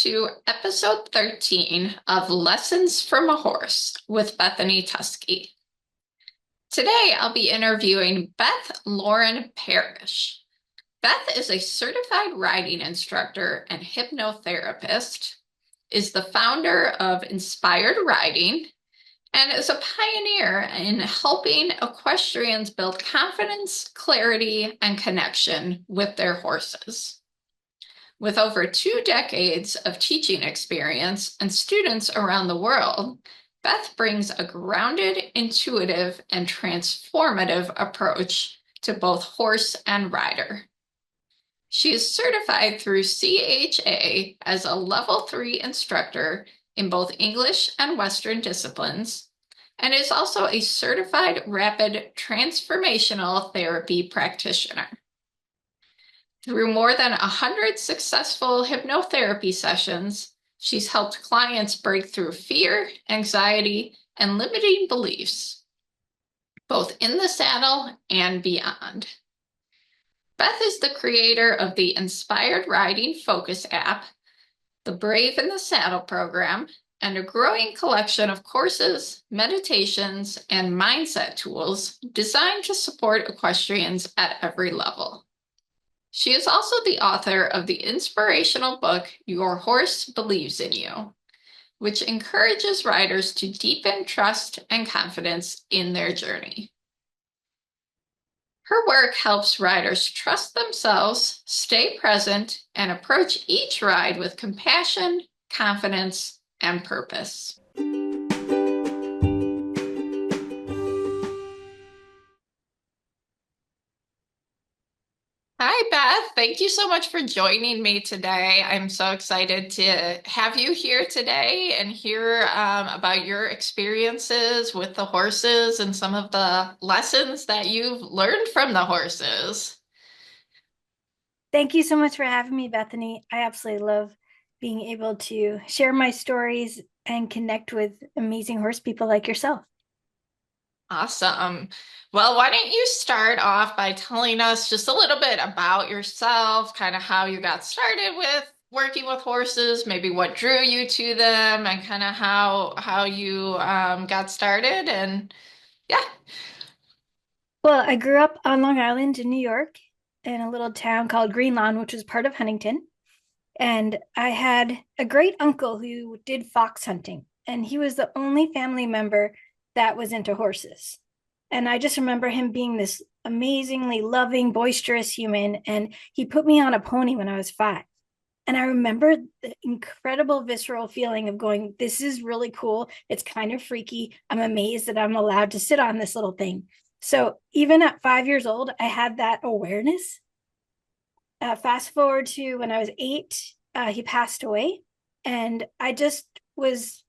to episode 13 of Lessons from a Horse with Bethany Tusky. Today, I'll be interviewing Beth Lauren Parrish. Beth is a certified riding instructor and hypnotherapist, is the founder of Inspired Riding, and is a pioneer in helping equestrians build confidence, clarity, and connection with their horses. With over 2 decades of teaching experience and students around the world, Beth brings a grounded, intuitive, and transformative approach to both horse and rider. She is certified through CHA as a Level III Instructor in both English and Western disciplines, and is also a certified Rapid Transformational Therapy practitioner. Through more than 100 successful hypnotherapy sessions, she's helped clients break through fear, anxiety, and limiting beliefs, both in the saddle and beyond. Beth is the creator of the Inspired Riding Focus app, the Brave in the Saddle program, and a growing collection of courses, meditations, and mindset tools designed to support equestrians at every level. She is also the author of the inspirational book, Your Horse Believes in You, which encourages riders to deepen trust and confidence in their journey. Her work helps riders trust themselves, stay present, and approach each ride with compassion, confidence, and purpose. Hi, Beth. Thank you so much for joining me today. I'm so excited to have you here today and hear about your experiences with the horses and some of the lessons that you've learned from the horses. Thank you so much for having me, Bethany. I absolutely love being able to share my stories and connect with amazing horse people like yourself. Awesome. Well, why don't you start off by telling us just a little bit about yourself, kind of how you got started with working with horses, maybe what drew you to them, and kind of how you got started. And yeah. Well, I grew up on Long Island in New York in a little town called Greenlawn, which was part of Huntington. And I had a great uncle who did fox hunting, and he was the only family member that was into horses. And I just remember him being this amazingly loving, boisterous human. And he put me on a pony when I was 5. And I remember the incredible visceral feeling of going, this is really cool. It's kind of freaky. I'm amazed that I'm allowed to sit on this little thing. So even at 5 years old, I had that awareness. Fast forward to when I was 8, he passed away. And I just was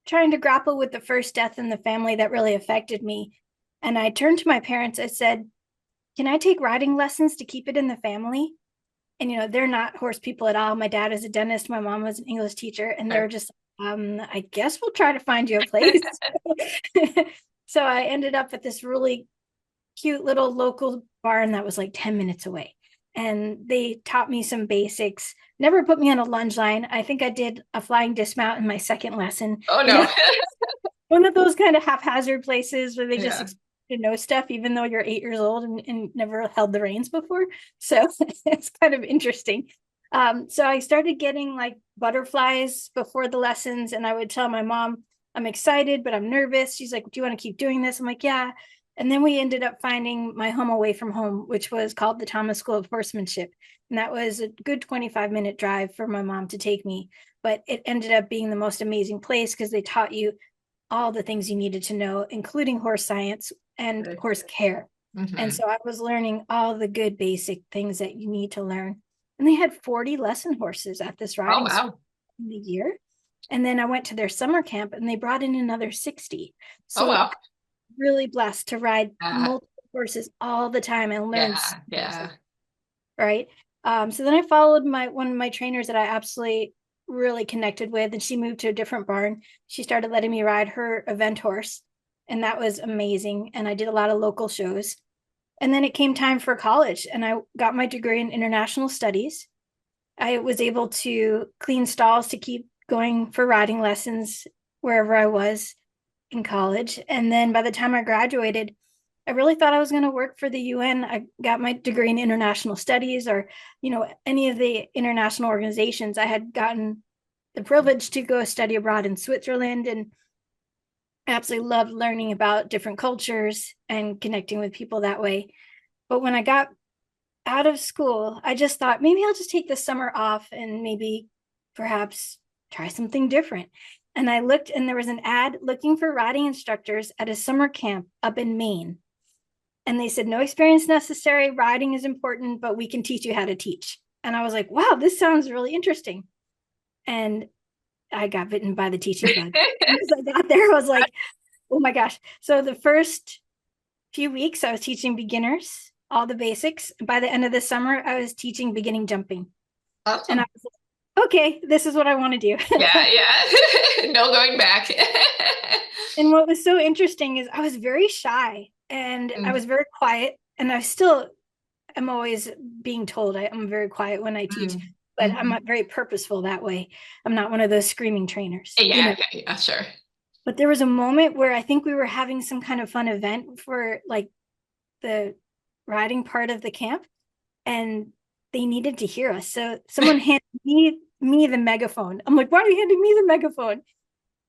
trying to grapple with the first death in the family that really affected me. And I turned to my parents. I said, can I take riding lessons to keep it in the family? And, they're not horse people at all. My dad is a dentist. My mom was an English teacher. And they're just, I guess we'll try to find you a place. So I ended up at this really cute little local barn that was like 10 minutes away. And they taught me some basics, never put me on a lunge line. I think I did a flying dismount in my second lesson. Oh, no. One of those kind of haphazard places where they just Yeah. expect you to know stuff, even though you're 8 years old and never held the reins before. So it's kind of interesting. So I started getting like butterflies before the lessons, and I would tell my mom, I'm excited, but I'm nervous. She's like, do you want to keep doing this? I'm like, yeah. And then we ended up finding my home away from home, which was called the Thomas School of Horsemanship. And that was a good 25-minute drive for my mom to take me. But it ended up being the most amazing place because they taught you all the things you needed to know, including horse science and horse care. Mm-hmm. And so I was learning all the good basic things that you need to learn. And they had 40 lesson horses at this riding school in the year. And then I went to their summer camp and they brought in another 60. So wow. really blessed to ride multiple horses all the time and learn. Yeah. Right. So then I followed one of my trainers that I absolutely really connected with, and she moved to a different barn. She started letting me ride her event horse, and that was amazing. And I did a lot of local shows. And then it came time for college, and I got my degree in international studies. I was able to clean stalls to keep going for riding lessons wherever I was in college. And then by the time I graduated, I really thought I was going to work for the UN. I got my degree in international studies, or, any of the international organizations. I had gotten the privilege to go study abroad in Switzerland, and absolutely loved learning about different cultures and connecting with people that way. But when I got out of school, I just thought maybe I'll just take the summer off and maybe perhaps try something different. And I looked, and there was an ad looking for riding instructors at a summer camp up in Maine. And they said, no experience necessary. Riding is important, but we can teach you how to teach. And I was like, wow, this sounds really interesting. And I got bitten by the teaching bug. As I got there, I was like, oh my gosh. So the first few weeks, I was teaching beginners all the basics. By the end of the summer, I was teaching beginning jumping. And I Awesome. was like, okay, this is what I want to do. Yeah, yeah. No going back. And what was so interesting is I was very shy and I Mm, was very quiet. And I still am always being told I'm very quiet when I teach, mm, but I'm mhm. not very purposeful that way. I'm not one of those screaming trainers, Yeah, yeah, yeah, sure. But there was a moment where I think we were having some kind of fun event for like the riding part of the camp, and they needed to hear us. So someone handed me the megaphone. I'm like, why are you handing me the megaphone?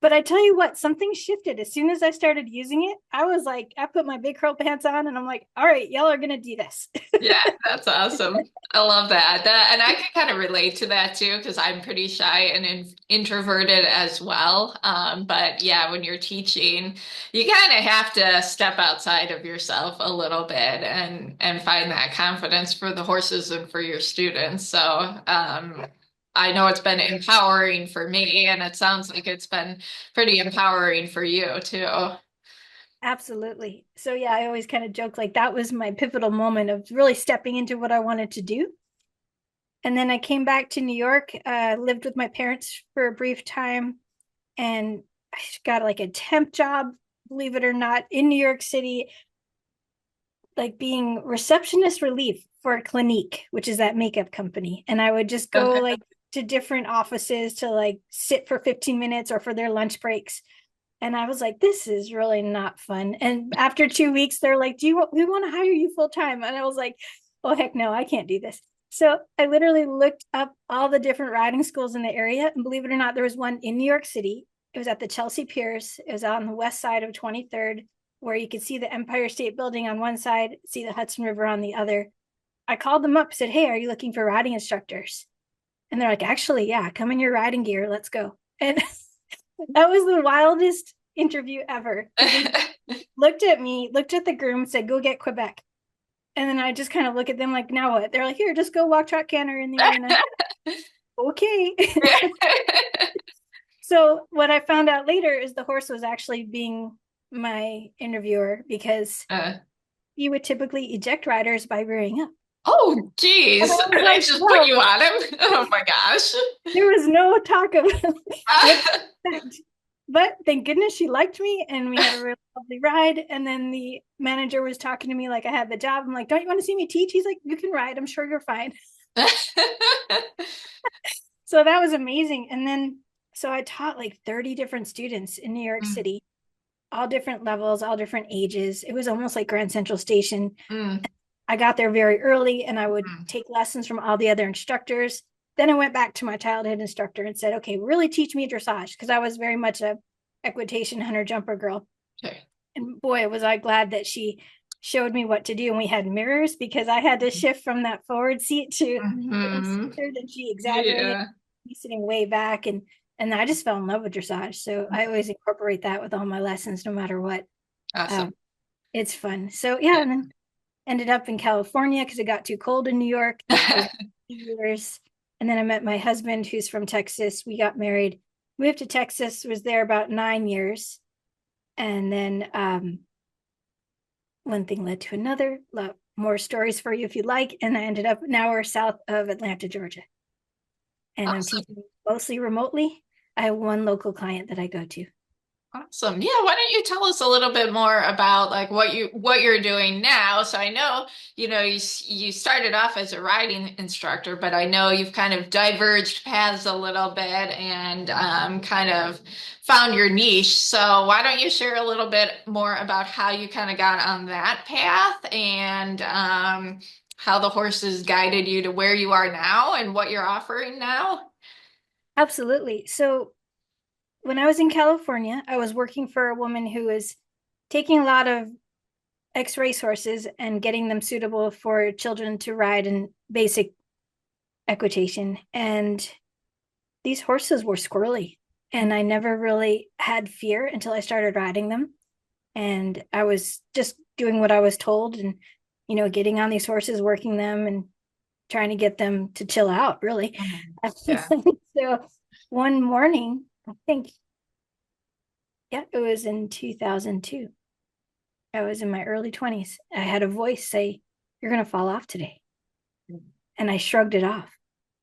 But I tell you what, something shifted. As soon as I started using it, I was like, I put my big curl pants on and I'm like, all right, y'all are gonna do this. Yeah, that's awesome. I love that. And I can kind of relate to that too, because I'm pretty shy and introverted as well. But yeah, when you're teaching, you kind of have to step outside of yourself a little bit and find that confidence for the horses and for your students. So I know it's been empowering for me, and it sounds like it's been pretty empowering for you too. Absolutely. So yeah, I always kind of joke like that was my pivotal moment of really stepping into what I wanted to do. And then I came back to New York, lived with my parents for a brief time, and I got like a temp job, believe it or not, in New York City, like being receptionist relief for a Clinique, which is that makeup company. And I would just go Okay. like to different offices to like sit for 15 minutes or for their lunch breaks. And I was like, this is really not fun. And after 2 weeks, they're like, we want to hire you full time? And I was like, oh, heck no, I can't do this. So I literally looked up all the different riding schools in the area. And believe it or not, there was one in New York City. It was at the Chelsea Piers. It was on the west side of 23rd, where you could see the Empire State Building on one side, see the Hudson River on the other. I called them up, said, hey, are you looking for riding instructors? And they're like, actually, yeah, come in your riding gear. Let's go. And that was the wildest interview ever because they looked at me, looked at the groom, said, go get Quebec. And then I just kind of look at them like, now what? They're like, here, just go walk track canter in the arena. Okay. So what I found out later is the horse was actually being my interviewer because Uh, he would typically eject riders by rearing up. Oh, And geez. I was They like, just put well, you on him. Oh my gosh. there was no talk of what to expect. But thank goodness she liked me and we had a really lovely ride. And then the manager was talking to me like I had the job. I'm like, don't you want to see me teach? He's like, you can ride. I'm sure you're fine. So that was amazing. And then, so I taught like 30 different students in New York Mm, City, all different levels, all different ages. It was almost like Grand Central Station. mm, I got there very early and I would mm. take lessons from all the other instructors. Then I went back to my childhood instructor and said, okay, really teach me dressage because I was very much a equitation hunter jumper girl. Okay. And boy, was I glad that she showed me what to do. And we had mirrors because I had to shift from that forward seat to the Hmm. instructor, and she exaggerated Yeah. me sitting way back. And I just fell in love with dressage. So I always incorporate that with all my lessons, no matter what. Awesome. Um, it's fun. So yeah, and then ended up in California because it got too cold in New York. I was 2 years. And then I met my husband, who's from Texas. We got married, moved to Texas, was there about 9 years. And then one thing led to another. More stories for you if you'd like. And I ended up, now we're south of Atlanta, Georgia. And I'm Awesome. teaching mostly remotely. I have one local client that I go to. Awesome. Yeah, why don't you tell us a little bit more about like what you're doing now? So I know, you started off as a riding instructor, but I know you've kind of diverged paths a little bit and kind of found your niche. So why don't you share a little bit more about how you kind of got on that path and how the horses guided you to where you are now and what you're offering now? Absolutely. So when I was in California, I was working for a woman who was taking a lot of ex-race horses and getting them suitable for children to ride in basic equitation. And these horses were squirrely. And I never really had fear until I started riding them. And I was just doing what I was told and, getting on these horses, working them and trying to get them to chill out, really. Mhm. Yeah. So one morning, I think, yeah, it was in 2002. I was in my early 20s. I had a voice say, "You're going to fall off today." And I shrugged it off.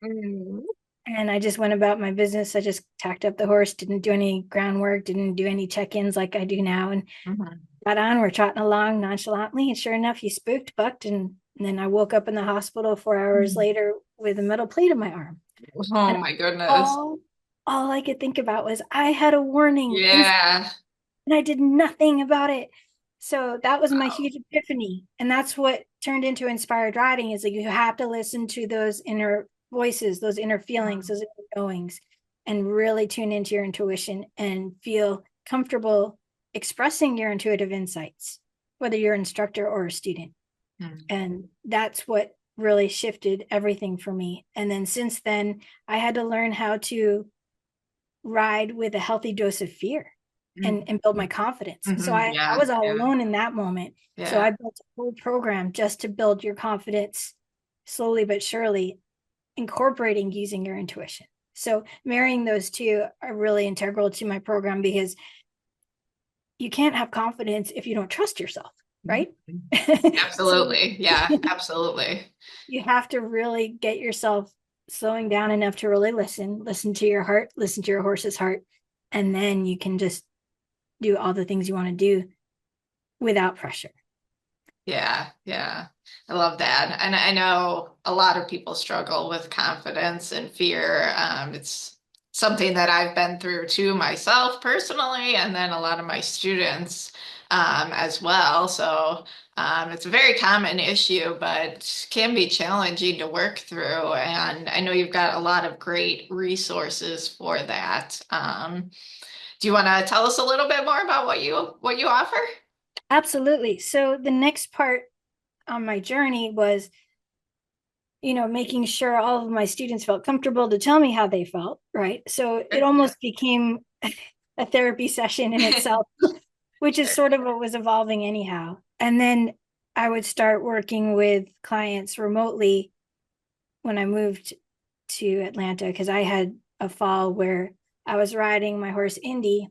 Mhm. And I just went about my business. I just tacked up the horse, didn't do any groundwork, didn't do any check ins like I do now. And Mhm. got on, we're trotting along nonchalantly. And sure enough, he spooked, bucked. And then I woke up in the hospital 4 hours later with a metal plate in my arm. Oh And my goodness. all, all I could think about was I had a warning Yeah. and I did nothing about it. So that was my Wow. huge epiphany. And that's what turned into inspired writing is like you have to listen to those inner voices, those inner feelings, those inner knowings, and really tune into your intuition and feel comfortable expressing your intuitive insights, whether you're an instructor or a student. Mhm. And that's what really shifted everything for me. And then since then, I had to learn how to ride with a healthy dose of fear and build my confidence. So I Yeah. was all Yeah. alone in that moment. So Yeah. I built a whole program just to build your confidence slowly but surely, incorporating using your intuition. So marrying those two are really integral to my program because you can't have confidence if you don't trust yourself, right? Mhm. So Absolutely. Yeah. Absolutely. you have to really get yourself slowing down enough to really listen to your heart, listen to your horse's heart, and then you can just do all the things you want to do without pressure. Yeah. Yeah. I love that. And I know a lot of people struggle with confidence and fear. It's something that I've been through too myself personally, and then a lot of my students as well. So it's a very common issue, but can be challenging to work through. And I know you've got a lot of great resources for that. Do you want to tell us a little bit more about what you offer? Absolutely. So the next part on my journey was, making sure all of my students felt comfortable to tell me how they felt, right? So it Yeah. almost became a therapy session in itself, which is sort of what was evolving anyhow. And then I would start working with clients remotely when I moved to Atlanta because I had a fall where I was riding my horse Indy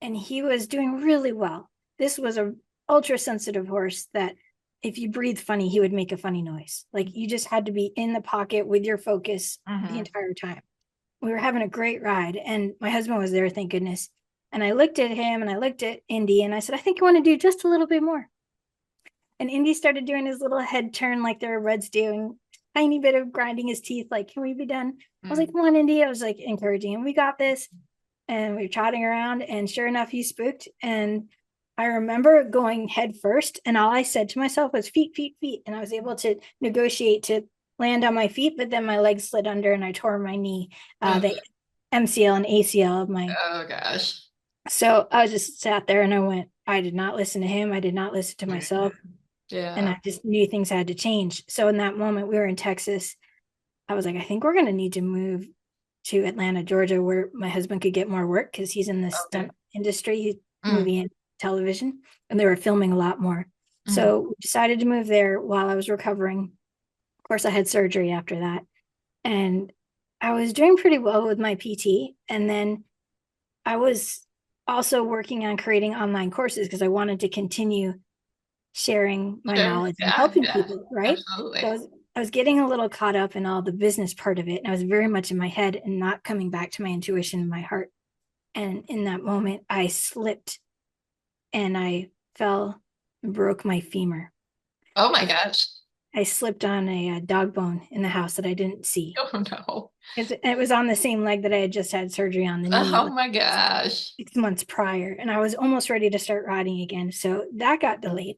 and he was doing really well. This was a ultra sensitive horse that if you breathe funny, he would make a funny noise. Like you just had to be in the pocket with your focus the Mhm. entire time. We were having a great ride, and my husband was there, thank goodness. And I looked at him and I looked at Indy and I said, I think I want to do just a little bit more. And Indy started doing his little head turn like the Reds do, and tiny bit of grinding his teeth, like, can we be done? I was like, Mhm. come on, Indy. I was like encouraging him. We got this. And we were trotting around, and sure enough, he spooked. And I remember going head first, and all I said to myself was feet, feet, feet. And I was able to negotiate to land on my feet, but then my legs slid under and I tore my knee, the MCL and ACL of my. Oh gosh. So I just sat there and I went, I did not listen to him. I did not listen to myself. And Yeah. I just knew things had to change. So in that moment, we were in Texas. I was like, I think we're going to need to move to Atlanta, Georgia, where my husband could get more work because he's in the stunt Okay. industry, Mm. movie and television, and they were filming a lot more. Mm. So we decided to move there while I was recovering. Of course, I had surgery after that. And I was doing pretty well with my PT. And then I was also working on creating online courses because I wanted to continue sharing my Sure. knowledge and Yeah. helping Yeah. people, right? So Absolutely. I was getting a little caught up in all the business part of it. And I was very much in my head and not coming back to my intuition and my heart. And in that moment, I slipped and I fell and broke my femur. Oh my I, gosh. I slipped on a dog bone in the house that I didn't see. Oh no. It was on the same leg that I had just had surgery on the knee Oh like my gosh. 6 months prior. And I was almost ready to start riding again. So that got delayed.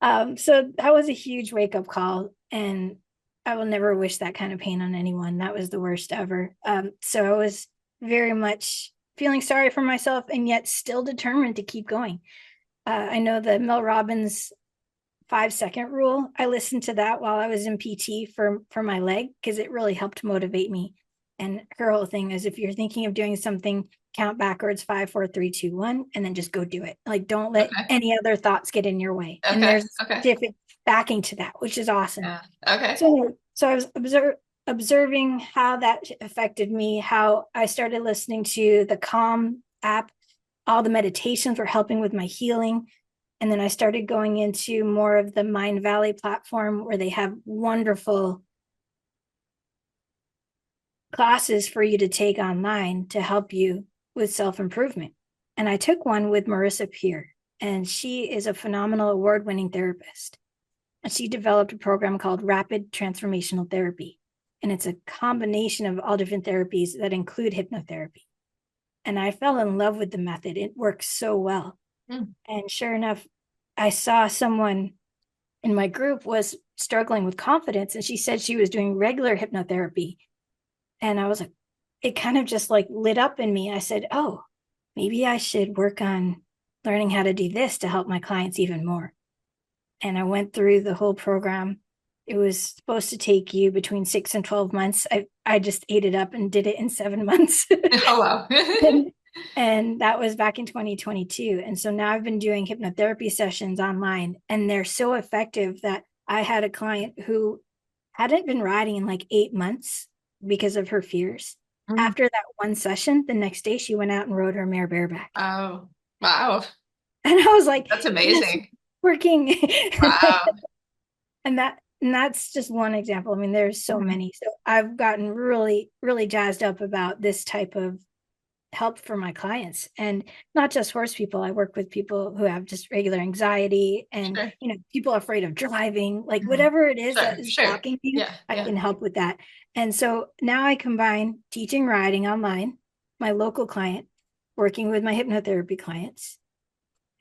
So that was a huge wake up call. And I will never wish that kind of pain on anyone. That was the worst ever. So I was very much feeling sorry for myself and yet still determined to keep going. I know the Mel Robbins 5 second rule. I listened to that while I was in PT for my leg because it really helped motivate me. And her whole thing is if you're thinking of doing something, count backwards 5, 4, 3, 2, 1, and then just go do it. Like don't let Okay. any other thoughts get in your way. And Okay. there's Okay. scientific backing to that, which is awesome. Yeah. Okay. So I was observing how that affected me, how I started listening to the Calm app. All the meditations were helping with my healing. And then I started going into more of the Mind Valley platform where they have wonderful classes for you to take online to help you with self improvement. And I took one with Marissa Peer, and she is a phenomenal award winning therapist. And she developed a program called Rapid Transformational Therapy. And it's a combination of all different therapies that include hypnotherapy. And I fell in love with the method. It works so well. Mm. And sure enough, I saw someone in my group was struggling with confidence, and she said she was doing regular hypnotherapy. And I was like, it kind of just like lit up in me. I said, oh, maybe I should work on learning how to do this to help my clients even more. And I went through the whole program. It was supposed to take you between 6 and 12 months. I just ate it up and did it in 7 months. Oh wow. and, and that was back in 2022. And so now I've been doing hypnotherapy sessions online, and they're so effective that I had a client who hadn't been riding in like 8 months because of her fears. Mm. After that one session, the next day she went out and rode her mare bareback. Oh, wow. And I was like, That's yes, amazing. working. Wow. And that's just one example. I mean, there's so Mhm. many. So I've gotten really, really jazzed up about this type of help for my clients, and not just horse people. I work with people who have just regular anxiety and, Sure. people afraid of driving, like Mhm. whatever it is that Sure. is Sure. blocking you, Yeah. I Yeah. can help with that. And so now I combine teaching riding online, my local client, working with my hypnotherapy clients,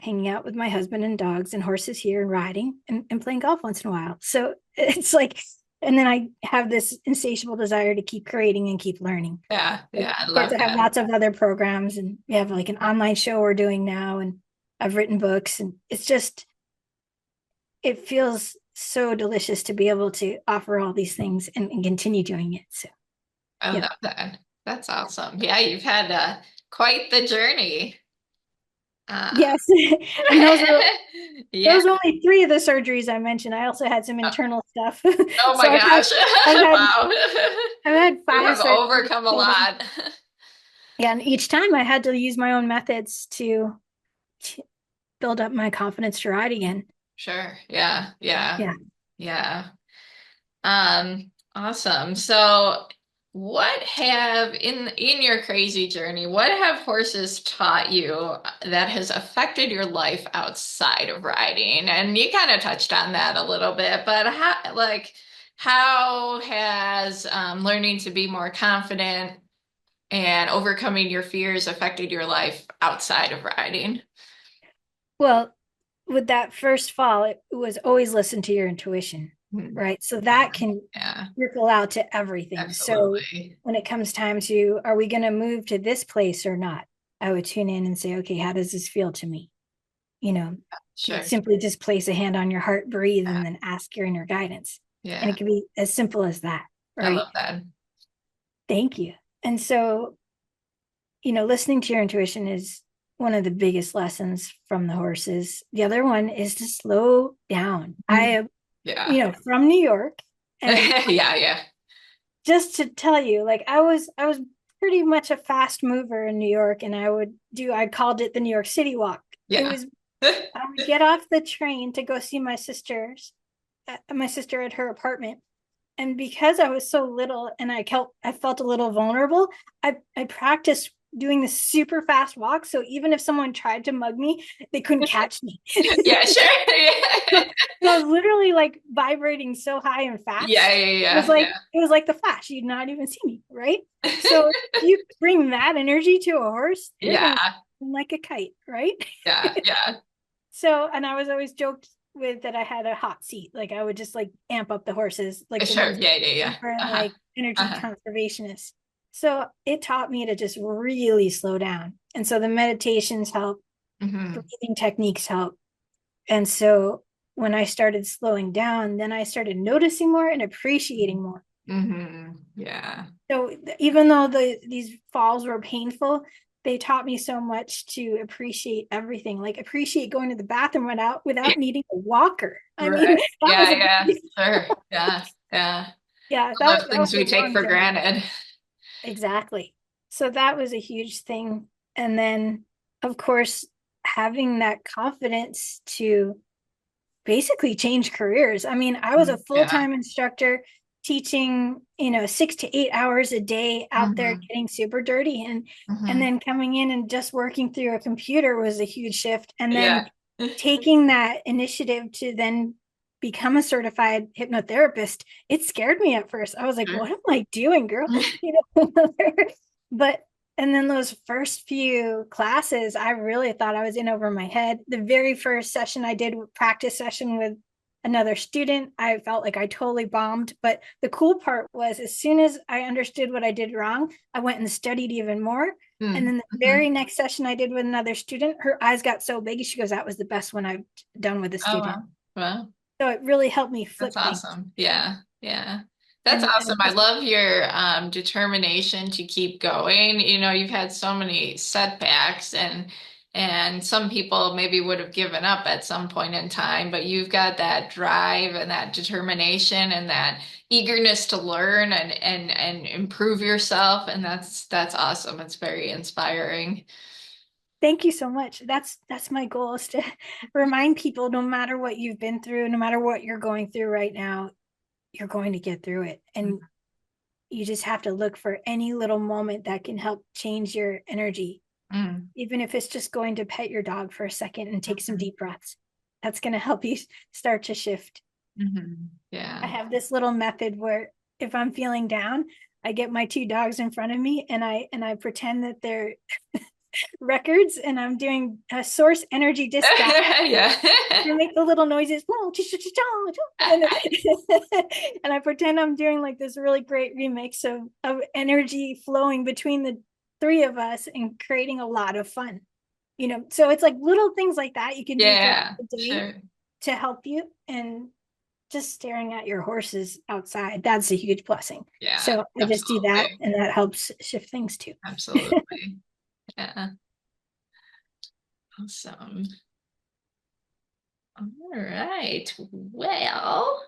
hanging out with my husband and dogs and horses here and riding and playing golf once in a while. So it's like, and then I have this insatiable desire to keep creating and keep learning. Yeah. Of Yeah. I course, love I have that. lots of other programs, and we have like an online show we're doing now, and I've written books, and it's just, it feels so delicious to be able to offer all these things and continue doing it. So, I yeah. love that. That's awesome. Yeah, you've had quite the journey. Uh, Yes. And yeah. those were only three of the surgeries I mentioned. I also had some Oh, internal stuff. oh So my gosh. I've had, Wow. I've had You five have surgeries overcome a total. lot. Yeah, and each time I had to use my own methods to build up my confidence to ride again. Sure. Yeah. Yeah. Yeah. Yeah. Awesome. So what have in your crazy journey, what have horses taught you that has affected your life outside of riding? And you kind of touched on that a little bit, but how has learning to be more confident and overcoming your fears affected your life outside of riding? Well, with that first fall, it was always listen to your intuition, Hmm. right? So that can Yeah, ripple out to everything. So absolutely. when it comes time to, are we going to move to this place or not? I would tune in and say, okay, how does this feel to me? You know, Sure. simply just place a hand on your heart, breathe, Yeah, and then ask your inner guidance. And yeah. it can be as simple as that, I right? love that. Thank you. And so, listening to your intuition is one of the biggest lessons from the horses. The other one is to slow down. I Mhm. am, Yeah. from New York, and Yeah, yeah. just to tell you, like I was pretty much a fast mover in New York, and I called it the New York City walk. It Yeah. was I would get off the train to go see my sister at her apartment, And because I was so little and I felt a little vulnerable, I practiced doing this super fast walk. So even if someone tried to mug me, they couldn't catch me. Yeah, sure. So I was literally like vibrating so high and Yeah, fast. yeah, yeah, It was like the flash. You'd not even see me, right? So you bring that energy to a horse, they're yeah. gonna like a kite, right? Yeah, yeah, So, and I was always joked with that I had a hot seat. Like I would just like amp up the horses, like the sure. ones Yeah, yeah, yeah. super Uh-huh. like energy Uh-huh. conservationists. So it taught me to just really slow down. And so the meditations help, Hmm. breathing techniques help. And so when I started slowing down, then I started noticing more and appreciating more. Hmm. Yeah. So even though these falls were painful, they taught me so much to appreciate everything, like appreciate going to the bathroom without needing a walker. I mean, Right. that was Yeah, a yeah. big, Sure. Yeah. Yeah. yeah, All those that was things a we take long for jump. granted. Exactly. So that was a huge thing. And then, of course, having that confidence to basically change careers. I mean, I was a Yeah. full-time instructor teaching, 6 to 8 hours a day out there Hmm. getting super dirty, and Hmm. then coming in and just working through a computer was a huge shift. And then Yeah. taking that initiative to then become a certified hypnotherapist, it scared me at first. I was like, what am I doing, girl? You know, but and then those first few classes, I really thought I was in over my head. The very first session I did, practice session with another student, I felt like I totally bombed. But the cool part was, as soon as I understood what I did wrong, I went and studied even more. And then the Mm-hmm. very next session I did with another student, her eyes got so big. She goes, that was the best one I've done with a Oh, student. wow. Well, So it really helped me that's flip things. awesome. Yeah. Yeah. That's And awesome. I just love your determination to keep going. You've had so many setbacks and some people maybe would have given up at some point in time, but you've got that drive and that determination and that eagerness to learn and improve yourself. And that's awesome. It's very inspiring. thank you so much. That's my goal, is to remind people, no matter what you've been through, no matter what you're going through right now, you're going to get through it. And you just have to look for any little moment that can help change your energy. Mm. Even if it's just going to pet your dog for a second and take some deep breaths, that's going to help you start to shift. Mhm. I Yeah. have this little method where if I'm feeling down, I get my two dogs in front of me and I pretend that they're records and I'm doing a source energy dispatch. Yeah. I make the little noises, and, and I pretend I'm doing like this really great remix of energy flowing between the three of us and creating a lot of fun. So it's like little things like that you can do throughout Yeah, the day sure. to help you. And just staring at your horses outside, that's a huge blessing. Yeah, So I just do that, absolutely. and that helps shift things too. Absolutely. Yeah. Awesome. All right. Well,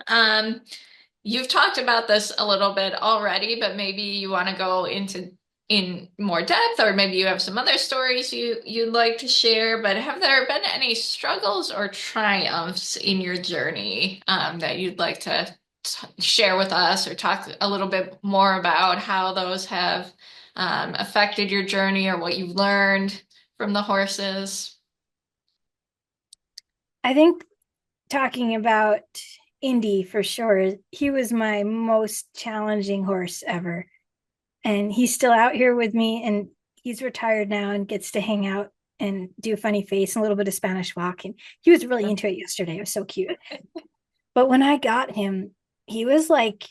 you've talked about this a little bit already, but maybe you want to go into in more depth, or maybe you have some other stories you'd like to share. But have there been any struggles or triumphs in your journey that you'd like to share with us, or talk a little bit more about how those have affected your journey or what you've learned from the horses? I think talking about Indy for sure, he was my most challenging horse ever. And he's still out here with me, and he's retired now and gets to hang out and do a funny face and a little bit of Spanish walk. And he was really into it yesterday. It was so cute. But when I got him, he was like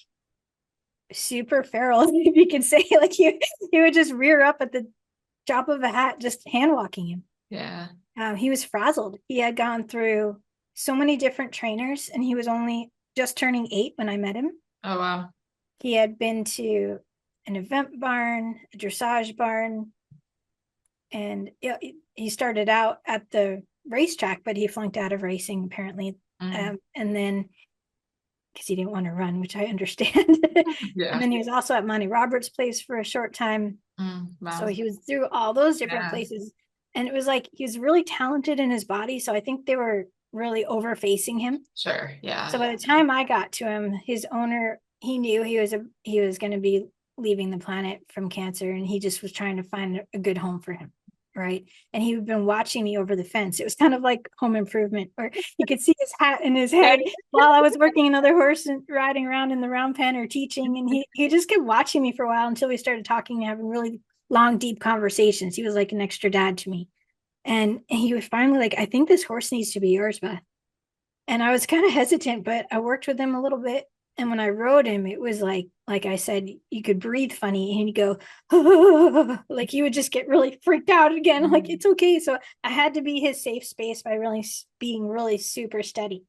super feral, if you can say. Like he would just rear up at the drop of a hat, just hand walking him. Yeah. He was frazzled. He had gone through so many different trainers, and he was only just turning 8 when I met him. Oh, wow. He had been to an event barn, a dressage barn, and he started out at the racetrack, but he flunked out of racing apparently. Mm. And then because he didn't want to run, which I understand. And Yeah. then he was also at Monty Roberts' place for a short time. Mm. So Wow. he was through all those different Yeah. places. And it was like he was really talented in his body. So I think they were really over facing him. Sure. So Yeah. by the time I got to him, his owner he knew he was going to be leaving the planet from cancer, and he just was trying to find a good home for him, right? And he had been watching me over the fence. It was kind of like Home Improvement, where you could see his hat in his head while I was working another horse and riding around in the round pen or teaching. And he just kept watching me for a while until we started talking and having really long, deep conversations. He was like an extra dad to me. And he was finally like, I think this horse needs to be yours, Beth. And I was kind of hesitant, but I worked with him a little bit. And when I rode him, it was like I said, you could breathe funny and he'd go, like he would just get really freaked out again. I'm like, it's okay. So I had to be his safe space by really being really super steady.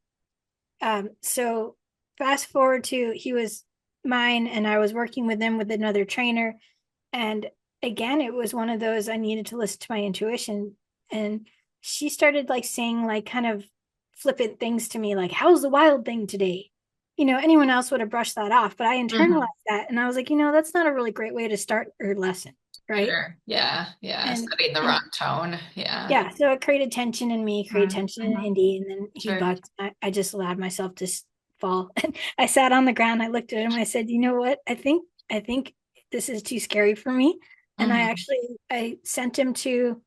So fast forward to he was mine and I was working with him with another trainer. And again, it was one of those I needed to listen to my intuition. And she started like saying like kind of flippant things to me, like, how's the wild thing today? Anyone else would have brushed that off, but I internalized that. And I was like, that's not a really great way to start your lesson. Right. Sure. Yeah. Yeah. And, Setting the and wrong tone. Yeah. yeah, so it created tension in me, created tension in Mm-hmm. Indy, and then he Sure. bucked. I just allowed myself to fall. And I sat on the ground. I looked at him. I said, "You know what? I think this is too scary for me." And Mm-hmm. I sent him to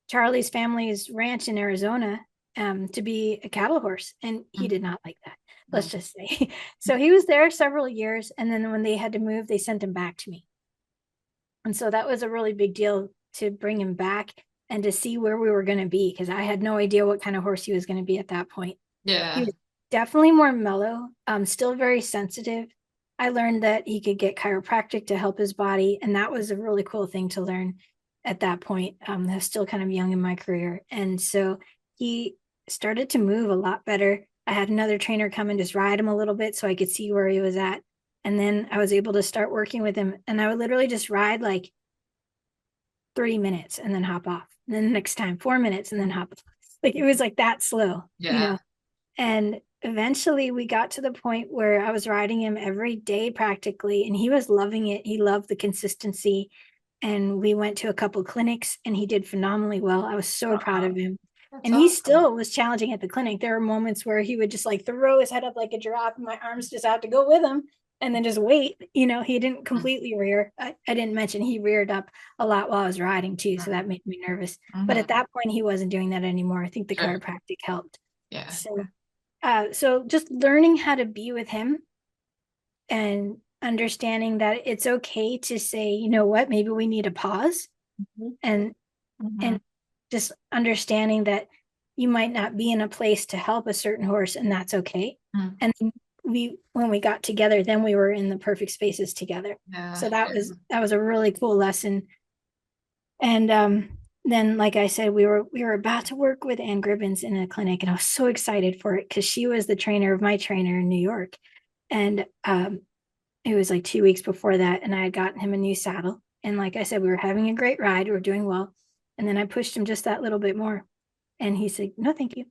Charlie's family's ranch in Arizona to be a cattle horse, and he did not like that. Let's just say. So he was there several years, and then when they had to move, they sent him back to me. And so that was a really big deal to bring him back and to see where we were going to be because I had no idea what kind of horse he was going to be at that point. He Yeah. was definitely more mellow, still very sensitive. I learned that he could get chiropractic to help his body, and that was a really cool thing to learn at that point. I was still kind of young in my career, and so he started to move a lot better. I had another trainer come and just ride him a little bit so I could see where he was at. And then I was able to start working with him. And I would literally just ride like 3 minutes and then hop off. And then the next time, 4 minutes and then hop off. Like it was like that slow, Yeah. And eventually we got to the point where I was riding him every day practically, and he was loving it. He loved the consistency. And we went to a couple clinics and he did phenomenally well. I was so proud Oh, of him. that's And he awesome. still was challenging at the clinic. There were moments where he would just like throw his head up like a giraffe and my arms just had to go with him and then just wait. He didn't completely rear. I didn't mention he reared up a lot while I was riding too. So that made me nervous. But at Mm-hmm. that point, he wasn't doing that anymore. I think the Sure. chiropractic helped. Yeah. So just learning how to be with him and understanding that it's okay to say, you know what, maybe we need a pause and Mm-hmm. and just understanding that you might not be in a place to help a certain horse and that's okay. Mm-hmm. And we when we got together, then we were in the perfect spaces together. Yeah. So that was a really cool lesson. And then like I said, we were about to work with Ann Gribbins in a clinic, and I was so excited for it because she was the trainer of my trainer in New York. And it was like 2 weeks before that, and I had gotten him a new saddle. And like I said, we were having a great ride, we were doing well. And then I pushed him just that little bit more. And he said, no, thank you.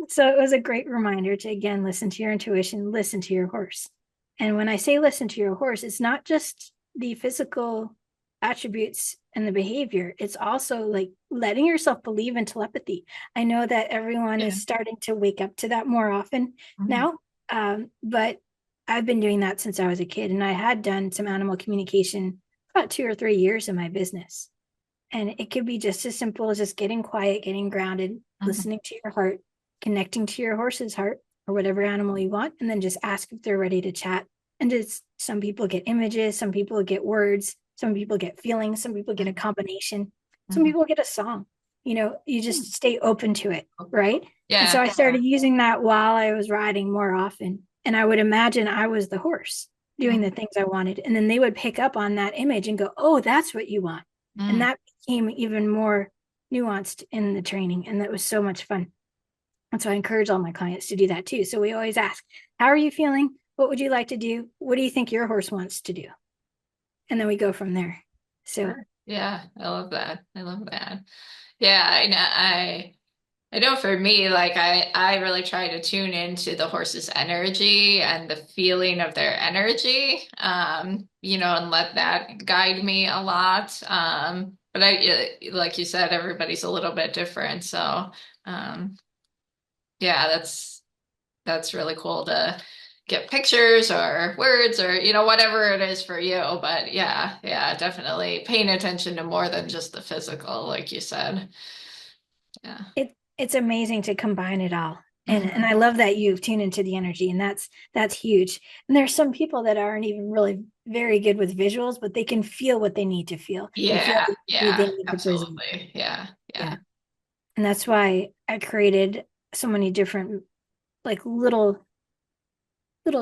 So it was a great reminder to again listen to your intuition, listen to your horse. And when I say listen to your horse, it's not just the physical attributes and the behavior, it's also like letting yourself believe in telepathy. I know that everyone Yeah. is starting to wake up to that more often Mm-hmm. now, but I've been doing that since I was a kid, and I had done some animal communication about 2 or 3 years in my business. And it could be just as simple as just getting quiet, getting grounded, Mm-hmm. listening to your heart, connecting to your horse's heart or whatever animal you want, and then just ask if they're ready to chat. And just some people get images, some people get words, some people get feelings, some people get a combination, some Mm-hmm. people get a song. You just stay open to it, right? And so Yeah. I started using that while I was riding more often. And I would imagine I was the horse doing the things I wanted. And then they would pick up on that image and go, oh, that's what you want. And Mm-hmm. that became even more nuanced in the training. And that was so much fun. And so I encourage all my clients to do that too. So we always ask, how are you feeling? What would you like to do? What do you think your horse wants to do? And then we go from there. So Sure. Yeah. I love that. I love that. Yeah. I know for me, like I really try to tune into the horse's energy and the feeling of their energy, and let that guide me a lot. But like you said, everybody's a little bit different. So, um, yeah, that's really cool to get pictures or words or, whatever it is for you. But yeah, yeah, definitely paying attention to more than just the physical, like you said. Yeah. It's amazing to combine it all. And Hmm. I love that you've tuned into the energy, and that's huge. And there's some people that aren't even really very good with visuals, but they can feel what they need to feel and feel Yeah, the energy they yeah, need to present. absolutely. Yeah, Yeah. yeah. And that's why I created so many different like little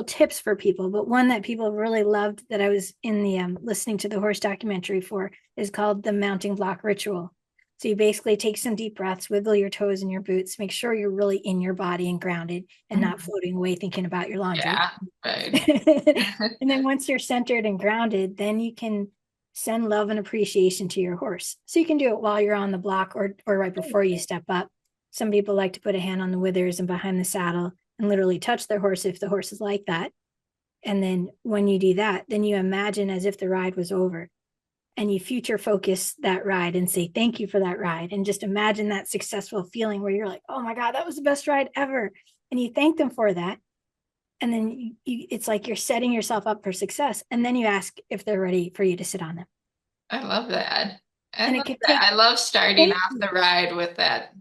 tips for people. But one that people really loved that I was in the listening to the horse documentary for is called the mounting block ritual. So you basically take some deep breaths, wiggle your toes in your boots, make sure you're really in your body and grounded and not Mhm. floating away thinking about your laundry. Yeah, right. And then once you're centered and grounded, then you can send love and appreciation to your horse. So you can do it while you're on the block or right before you step up. Some people like to put a hand on the withers and behind the saddle and literally touch their horse if the horse is like that. And then when you do that, then you imagine as if the ride was over and you future focus that ride and say thank you for that ride and just imagine that successful feeling where you're like, oh my god, that was the best ride ever, and you thank them for that. And then it's like you're setting yourself up for success, and then you ask if they're ready for you to sit on them. I love that. I And it love could that. take I love starting thank off you the ride with that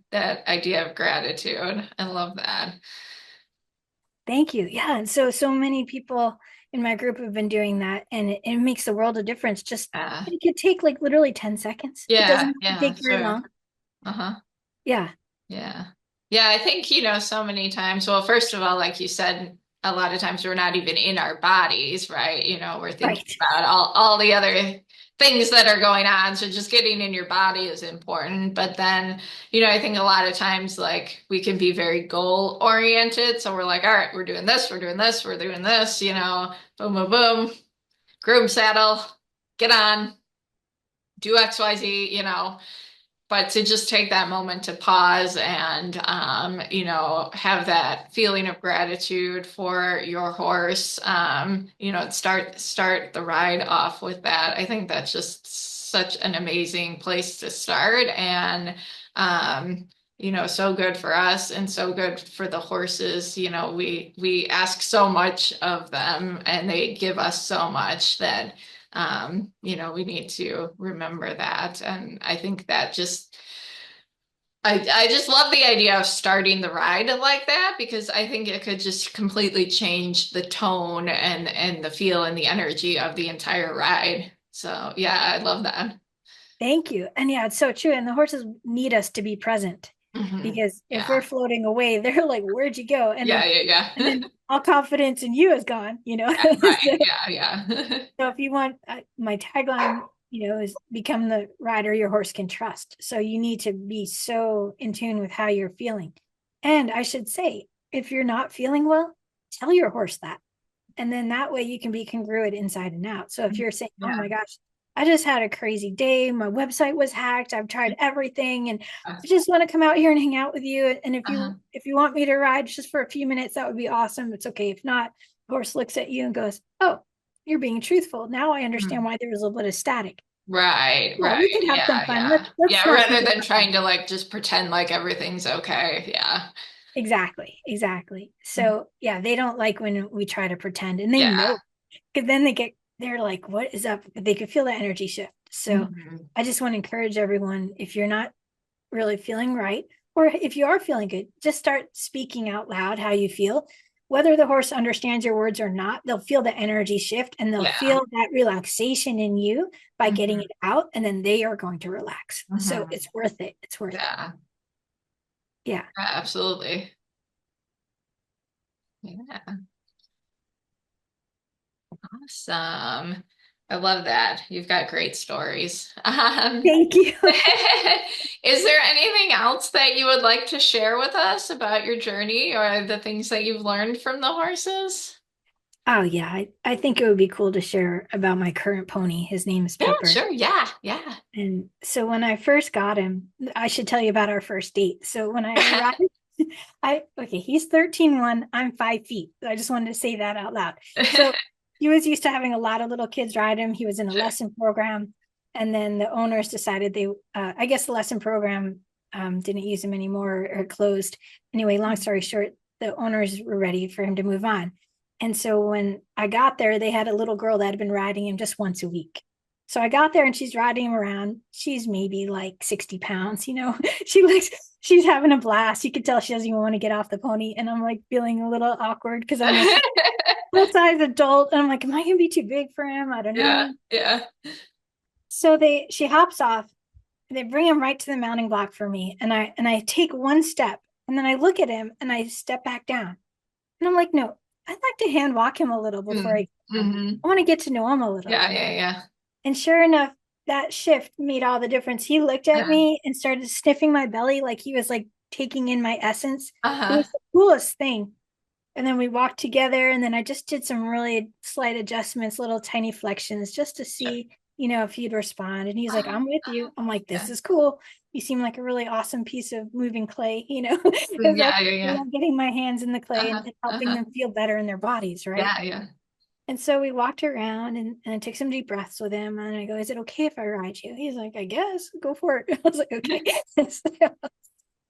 idea of gratitude. I love that. thank you yeah. And so many people in my group have been doing that, and it makes the world of difference. Just Yeah. it could take like literally 10 seconds. It doesn't Yeah, have to yeah, take very sure. long. Uh-huh. Yeah. Yeah. Yeah, I think, so many times, well, first of all, like you said, a lot of times we're not even in our bodies, right? We're thinking Right. about all the other things that are going on. So just getting in your body is important. But then, I think a lot of times like we can be very goal oriented. So we're like, all right, we're doing this, we're doing this, we're doing this, boom, boom, boom, groom saddle, get on, do XYZ, but to just take that moment to pause and have that feeling of gratitude for your horse, start the ride off with that. I think that's just such an amazing place to start, and so good for us and so good for the horses. We ask so much of them and they give us so much that we need to remember that. And I think that I just love the idea of starting the ride like that because I think it could just completely change the tone and the feel and the energy of the entire ride. So yeah, I love that. Thank you. And yeah, it's so true. And the horses need us to be present Hmm. because if we're Yeah. floating away, they're like, "Where'd you go?" And Yeah, then yeah, and yeah. then all confidence in you is gone. Yeah, right. So, Yeah, yeah. so if you want, my tagline, is become the rider your horse can trust. So you need to be so in tune with how you're feeling. And I should say, if you're not feeling well, tell your horse that. And then that way you can be congruent inside and out. So if you're saying, oh Yeah. my gosh, I just had a crazy day, my website was hacked, I've tried everything, and I just want to come out here and hang out with you. And if Uh-huh. you want me to ride just for a few minutes, that would be awesome. It's okay. If not, the horse looks at you and goes, oh, you're being truthful. Now I understand Mhm. why there was a little bit of static. Right, Yeah, we right. could have some Yeah, fun. yeah. Let's Yeah, not rather think than about that. trying to like just pretend like everything's okay. Yeah. Exactly, exactly. So yeah, they don't like when we try to pretend, and they Yeah. know because then they're like, what is up? They could feel that energy shift. So Mhm. I just want to encourage everyone, if you're not really feeling right, or if you are feeling good, just start speaking out loud how you feel. Whether the horse understands your words or not, they'll feel the energy shift and they'll Yeah. feel that relaxation in you by getting Mhm. it out, and then they are going to relax. So Mhm. it's worth it. It's worth it. Yeah. Yeah. Yeah, absolutely. Yeah. Awesome. I love that. You've got great stories. Thank you. Is there anything else that you would like to share with us about your journey or the things that you've learned from the horses? Oh yeah, I think it would be cool to share about my current pony. His name is Yeah, Pepper. sure. Yeah, yeah. And so when I first got him, I should tell you about our first date. So when I arrived, okay, he's 13'1", I'm 5 feet. I just wanted to say that out loud. So he was used to having a lot of little kids ride him. He was in a Sure. lesson program. And then the owners decided I guess the lesson program didn't use him anymore or closed. Anyway, long story short, the owners were ready for him to move on. And so when I got there, they had a little girl that had been riding him just once a week. So I got there and she's riding him around. She's maybe like 60 pounds, she looks, she's having a blast. You could tell she doesn't even want to get off the pony. And I'm like feeling a little awkward because I'm a full size adult. And I'm like, am I going to be too big for him? I don't Yeah, know. yeah. So she hops off. They bring him right to the mounting block for me. And I take one step and then I look at him and I step back down. And I'm like, no, I'd like to hand walk him a little before I Mm-hmm. I want to get to know him a little. Yeah, yeah, yeah. And sure enough, that shift made all the difference. He looked at Yeah. me and started sniffing my belly like he was like taking in my essence. It Uh-huh. was the coolest thing. And then we walked together, and then I just did some really slight adjustments, little tiny flexions, just to Sure. see, if he'd respond. And he's like, Uh-huh. I'm with Uh-huh. you. I'm like, Yeah. this is cool. You seem like a really awesome piece of moving clay, because that's Yeah, yeah, yeah. getting my hands in the clay Uh-huh. and helping Uh-huh. them feel better in their bodies, right? Yeah, yeah. And so we walked around and I took some deep breaths with him. And I go, is it okay if I ride you? He's like, I guess, go for it. I was like, okay.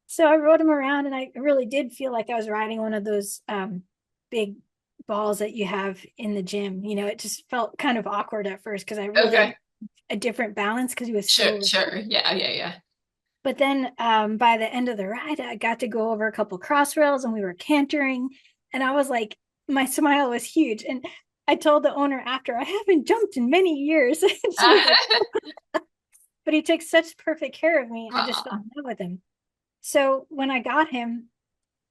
So I rode him around and I really did feel like I was riding one of those big balls that you have in the gym. It just felt kind of awkward at first because I really had Okay. a different balance because he was Sure, so. sure. Yeah, yeah, yeah. But then by the end of the ride, I got to go over a couple cross rails and we were cantering. And I was like, my smile was huge. And I told the owner after, I haven't jumped in many years. And she was like, but he took such perfect care of me. I just fell Uh, in love with him. So when I got him,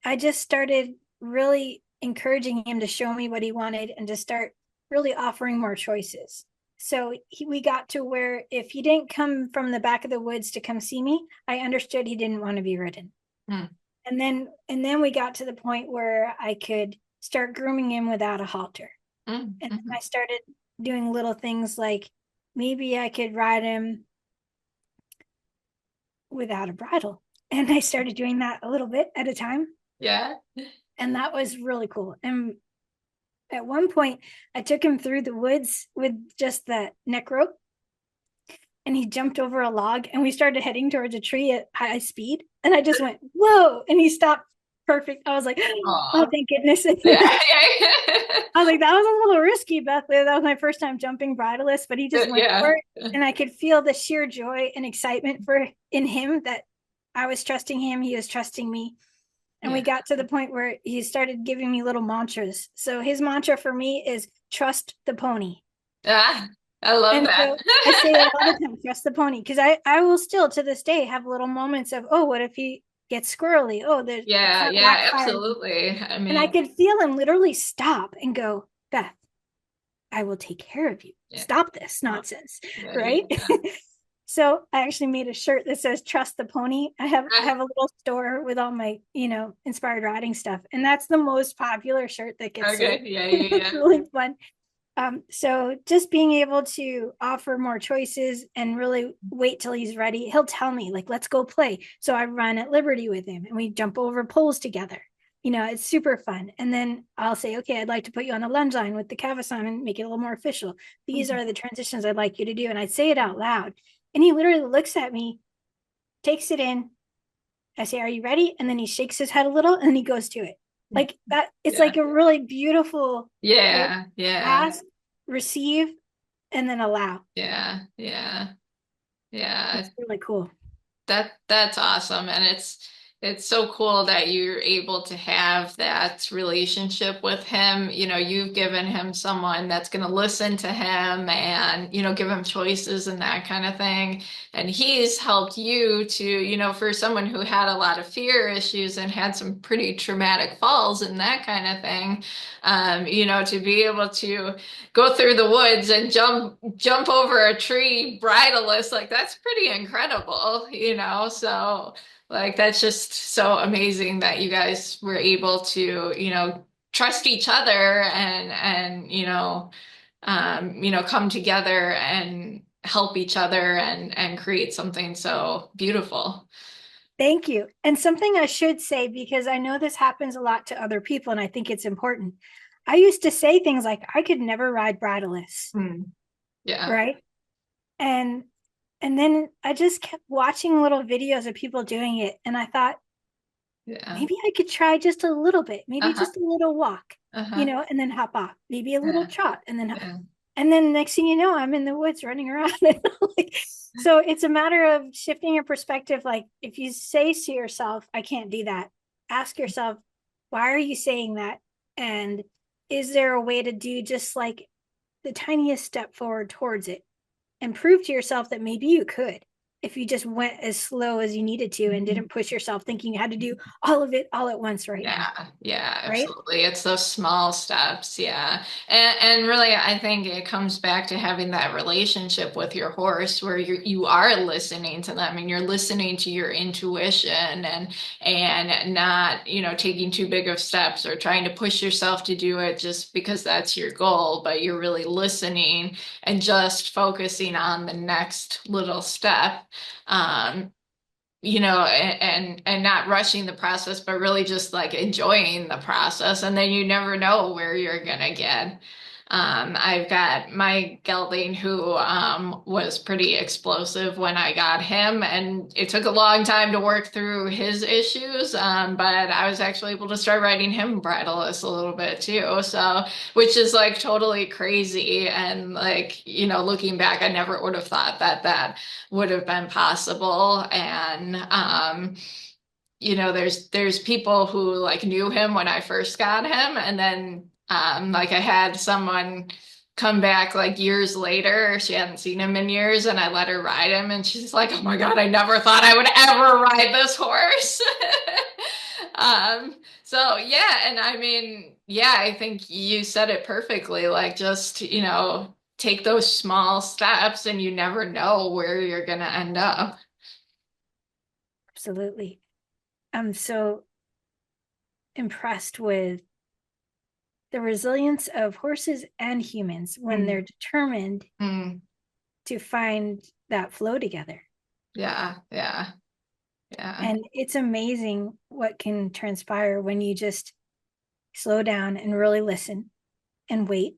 I just started really encouraging him to show me what he wanted and to start really offering more choices. So we got to where if he didn't come from the back of the woods to come see me, I understood he didn't want to be ridden. mm, And then we got to the point where I could start grooming him without a halter. And then mhm. I started doing little things like maybe I could ride him without a bridle. And I started doing that a little bit at a time. Yeah. And that was really cool. And at one point, I took him through the woods with just the neck rope and he jumped over a log and we started heading towards a tree at high speed. And I just went, whoa. And he stopped perfect. I was like, oh, Aw. thank goodness. Yeah, yeah. I was like, that was a little risky, Beth. That was my first time jumping bridleless, but he just went for Yeah. it. And I could feel the sheer joy and excitement in him that I was trusting him. He was trusting me. And we Yeah. got to the point where he started giving me little mantras. So his mantra for me is trust the pony. Ah, I love And that. so I say that all the time, trust the pony. Because I will still to this day have little moments of, oh, what if he gets squirrely? Oh, the Yeah, cart yeah, backfired. absolutely. I And I mean, could feel him literally stop and go, Beth, I will take care of you. yeah. Stop this Oh, nonsense. yeah, yeah, Right. yeah. So I actually made a shirt that says trust the pony. I have I Ah, have a little store with all my, inspired riding stuff. And that's the most popular shirt that gets okay. sold. Yeah, yeah, It's yeah. really fun. So just being able to offer more choices and really wait till he's ready. He'll tell me, like, let's go play. So I run at Liberty with him and we jump over poles together. It's super fun. And then I'll say, okay, I'd like to put you on a lunge line with the cavasson and make it a little more official. These are the transitions I'd like you to do. And I'd say it out loud. And he literally looks at me, takes it in. I say, are you ready? And then he shakes his head a little and then he goes to it. Like that, it's Yeah. like a really beautiful way Yeah, to yeah, ask, receive, and then allow. yeah, yeah, yeah. It's really cool. That's awesome. And it's so cool that you're able to have that relationship with him. You've given him someone that's going to listen to him and, give him choices and that kind of thing. And he's helped you to, for someone who had a lot of fear issues and had some pretty traumatic falls and that kind of thing, to be able to go through the woods and jump over a tree bridleless, like that's pretty incredible, so like that's just so amazing that you guys were able to, trust each other and come together and help each other and create something so beautiful. Thank you. And something I should say, because I know this happens a lot to other people, and I think it's important. I used to say things like, I could never ride bridleless, Hmm. Yeah. right? And and then I just kept watching little videos of people doing it, and I thought, Yeah. Maybe I could try just a little bit, maybe Uh-huh. just a little walk, Uh-huh. and then hop off, maybe a little Yeah. trot, and then Yeah. and then next thing you know, I'm in the woods running around. Like, so it's a matter of shifting your perspective. Like if you say to yourself, I can't do that, ask yourself, why are you saying that? And is there a way to do just like the tiniest step forward towards it, and prove to yourself that maybe you could, if you just went as slow as you needed to and Mhm. didn't push yourself thinking you had to do all of it all at once right now, Yeah, yeah, right? absolutely. It's those small steps, yeah. And really I think it comes back to having that relationship with your horse where you are listening to them and you're listening to your intuition and not, taking too big of steps or trying to push yourself to do it just because that's your goal, but you're really listening and just focusing on the next little step. Um, and not rushing the process, but really just like enjoying the process. And then you never know where you're gonna get. I've got my gelding who was pretty explosive when I got him, and it took a long time to work through his issues. But I was actually able to start riding him bridleless a little bit too. So, which is like totally crazy. And like, looking back, I never would have thought that would have been possible. And there's people who like knew him when I first got him, and then like I had someone come back like years later. She hadn't seen him in years, and I let her ride him, and she's like, "Oh my God, I never thought I would ever ride this horse." So yeah, and I mean, yeah, I think you said it perfectly. Like just, take those small steps and you never know where you're gonna end up. Absolutely. I'm so impressed with the resilience of horses and humans when they're Mm, determined mm, to find that flow together. yeah, yeah, yeah. And it's amazing what can transpire when you just slow down and really listen and wait.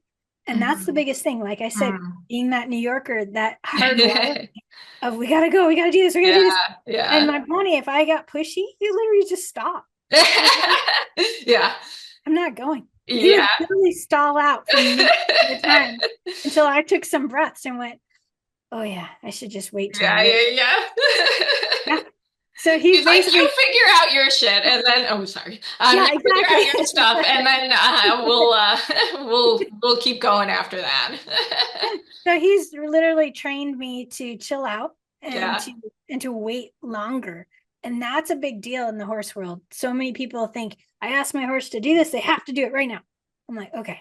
And that's the Mhm, biggest thing. Like I said, mm. being that New Yorker, that hardwiring of we gotta go, we gotta do this, we gotta do this. Yeah, And yeah. my pony, if I got pushy, he literally just stopped. Like, Yeah, I'm not going. He would yeah. literally stall out for minutes at a time until I took some breaths and went, oh yeah, I should just wait till Yeah, you're ready. yeah, yeah. Yeah. So he's He's like, you basically, figure out your shit, and then oh, sorry, yeah, you figure out your exactly. stuff, and then we'll keep going after that. So he's literally trained me to chill out and Yeah. to wait longer. And that's a big deal in the horse world. So many people think, I asked my horse to do this, they have to do it right now. I'm like, okay.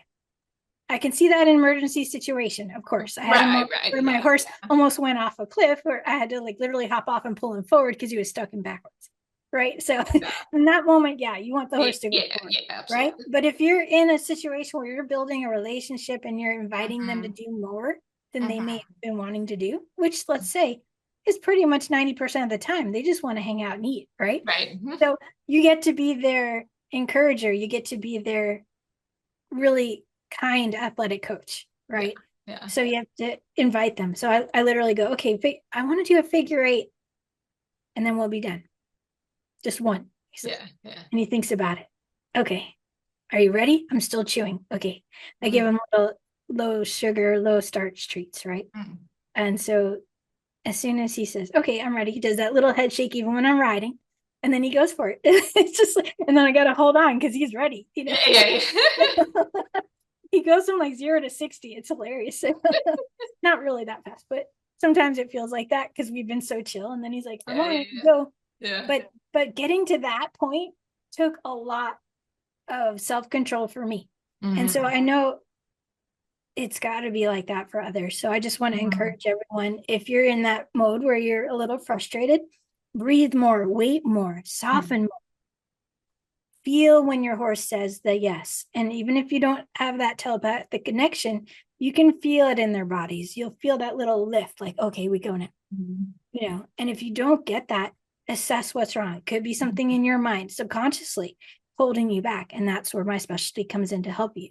I can see that in emergency situation, of course. I had a Right, moment right, where my yeah, horse almost went off a cliff where I had to like literally hop off and pull him forward because he was stuck in backwards. Right. So yeah, in that moment, yeah, you want the yeah, horse to go yeah, forward. yeah, Right. absolutely. But if you're in a situation where you're building a relationship and you're inviting them to Hmm. do more than they may Hmm. have been wanting to do, which let's say is pretty much 90% of the time, they just want to hang out and eat. Right. Right. So you get to be their encourager, you get to be their really kind athletic coach, Yeah, right? yeah, So you have to invite them. So I literally go, okay, I want to do a figure eight and then we'll be done. Just one. yeah, yeah. And he thinks about it. Okay. Are you ready? I'm still chewing. Okay. I give Mm, him little low sugar, low starch treats, right? mm. And so as soon as he says, okay, I'm ready, he does that little head shake even when I'm riding. And then he goes for it. It's just like, and then I got to hold on because he's ready, Yeah, yeah, yeah. He goes from like 0 to 60. It's hilarious. Not really that fast, but sometimes it feels like that because we've been so chill. And then he's like, I'm Yeah, on yeah, it, go. yeah. But getting to that point took a lot of self-control for me. And so Hmm. I know it's got to be like that for others. So I just want to Hmm. encourage everyone, if you're in that mode where you're a little frustrated, breathe more, wait more, soften more, feel when your horse says the yes. And even if you don't have that telepathic connection, you can feel it in their bodies. You'll feel that little lift, like, okay, we go now, And if you don't get that, assess what's wrong. It could be something in your mind subconsciously holding you back. And that's where my specialty comes in to help you.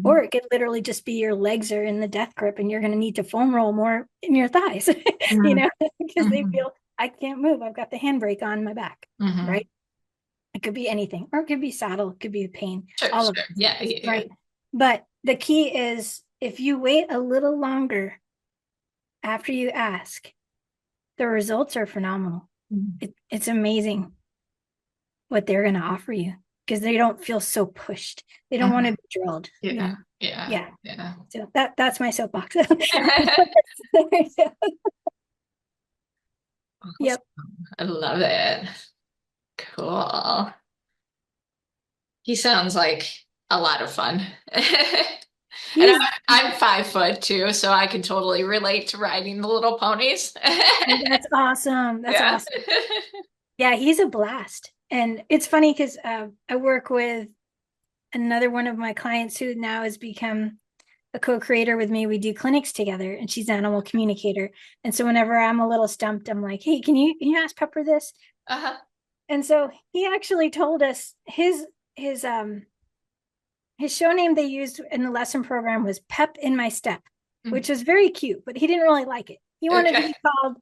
Or Hmm. it could literally just be your legs are in the death grip and you're going to need to foam roll more in your thighs, Hmm. because they Hmm. feel I can't move. I've got the handbrake on my back, Hmm. right? It could be anything, or it could be saddle, it could be pain, Sure, all of sure. it, Yeah, yeah, yeah. right? But the key is if you wait a little longer after you ask, the results are phenomenal. Mhm. It's amazing what they're going to offer you because they don't feel so pushed. They don't want to Mhm. be drilled, you Yeah, know. yeah, Yeah. yeah. So that's my soapbox. Yep. Awesome. I love it. Cool. He sounds like a lot of fun. And He's I'm 5 foot too, so I can totally relate to riding the little ponies. That's awesome. That's Yeah. awesome. Yeah, he's a blast. And it's funny because I work with another one of my clients who now has become a co-creator with me. We do clinics together, and she's an animal communicator. And so whenever I'm a little stumped, I'm like, "Hey, can you ask Pepper this?" Uh-huh. And so he actually told us his show name they used in the lesson program was Pep in My Step, Mm. which was very cute, but he didn't really like it. He wanted to Okay. be called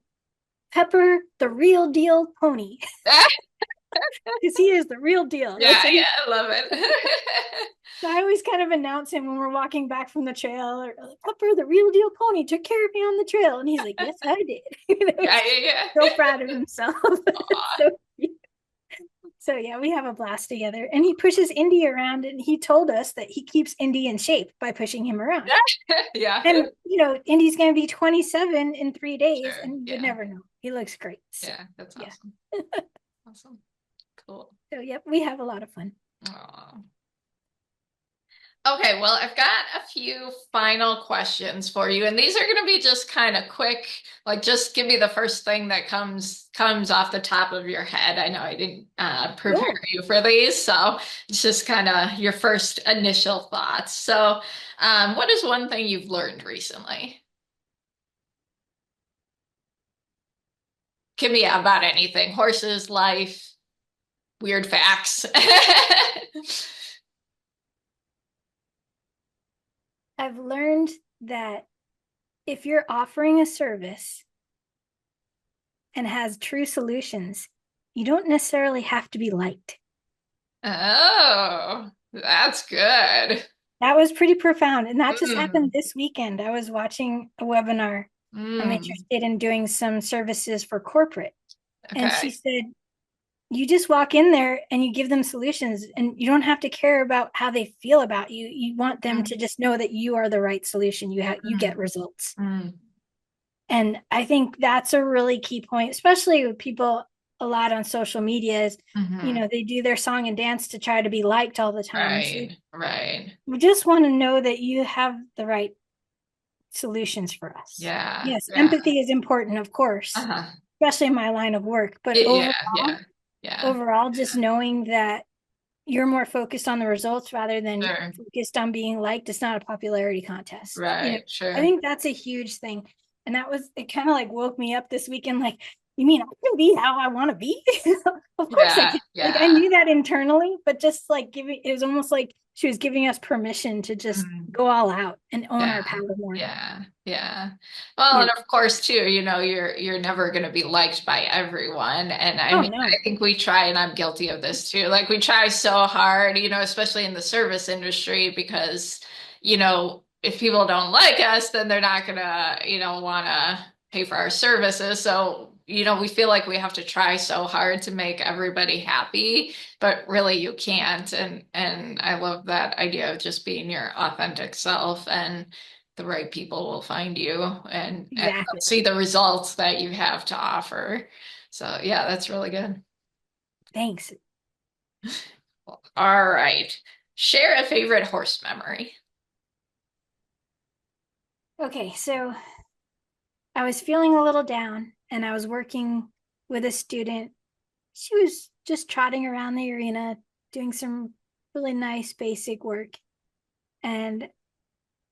Pepper the Real Deal Pony because he is the real deal. That's Yeah, what yeah, he. I love it. So I always kind of announce him when we're walking back from the trail, or like, Pepper the Real Deal Pony took care of me on the trail, and he's like, "Yes, I did." Yeah, He's yeah, so yeah. proud of himself. Aw. So So yeah, we have a blast together. And he pushes Indy around, and he told us that he keeps Indy in shape by pushing him around. Yeah, And Indy's gonna be 27 in 3 days, sure. and you would Yeah, never know. He looks great. So yeah, that's yeah. awesome. Awesome. Cool. So yep, we have a lot of fun. Aw. Okay, well, I've got a few final questions for you, and these are going to be just kind of quick. Like, just give me the first thing that comes off the top of your head. I know I didn't prepare Cool. you for these, so it's just kind of your first initial thoughts. So, what is one thing you've learned recently? Can be about anything: horses, life, weird facts. I've learned that if you're offering a service and has true solutions, you don't necessarily have to be liked. Oh, that's good. That was pretty profound. And that just Mm, happened this weekend. I was watching a webinar. I'm mm, interested in doing some services for corporate. And she okay. said, you just walk in there and you give them solutions, and you don't have to care about how they feel about you. You want them Mm, to just know that you are the right solution. You mm, get results. mm, And I think that's a really key point, especially with people a lot on social media is, mhm. they do their song and dance to try to be liked all the time. So Right, right. we just want to know that you have the right solutions for us. Yeah, Yes, yeah. empathy is important, of course, Uh-huh. especially in my line of work, but Yeah, yeah, yeah. overall, just knowing that you're more focused on the results rather than Sure. focused on being liked. It's not a popularity contest. Right, I sure. think that's a huge thing. And it kind of like woke me up this weekend. Like, you mean I can be how I want to be? Of course I Yeah, can. Like, I yeah. knew that internally, but just like it was almost like she was giving us permission to just Mhm. go all out and own Yeah, our power more. yeah, yeah. Well, Yeah. and of course too, you're never going to be liked by everyone. And I Oh, mean, I no. think we try, and I'm guilty of this too. Like we try so hard, especially in the service industry, because, if people don't like us, then they're not gonna, want to pay for our services. So, we feel like we have to try so hard to make everybody happy, but really you can't. And I love that idea of just being your authentic self, and the right people will find you, and Exactly. see the results that you have to offer. So yeah, that's really good. Thanks. All right. Share a favorite horse memory. Okay. So I was feeling a little down, and I was working with a student. She was just trotting around the arena doing some really nice basic work. And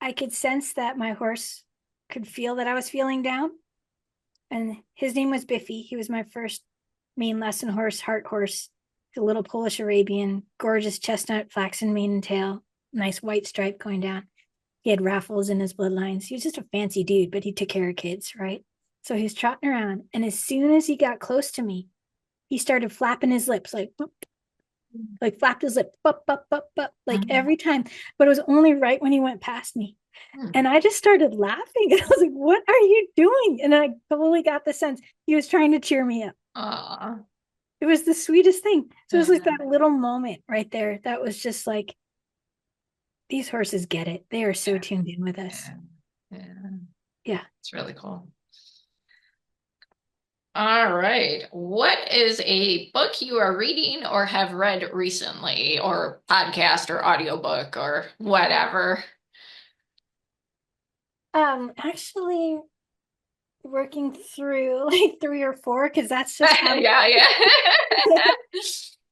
I could sense that my horse could feel that I was feeling down. And his name was Biffy. He was my first main lesson horse, heart horse, a little Polish Arabian, gorgeous chestnut, flaxen mane and tail, nice white stripe going down. He had raffles in his bloodlines. He was just a fancy dude, but he took care of kids, right? So he was trotting around. And as soon as he got close to me, he started flapping his lips like, like flapped his lip, like Mhm. every time. But it was only right when he went past me. Mhm. And I just started laughing. And I was like, what are you doing? And I totally got the sense he was trying to cheer me up. Aw. It was the sweetest thing. So it was like Yeah. that little moment right there. That was just like, these horses get it. They are so tuned in with us. Yeah. Yeah. Yeah. It's really cool. All right. What is a book you are reading or have read recently, or podcast or audiobook or whatever? Actually working through like three or four because that's just how Yeah, yeah.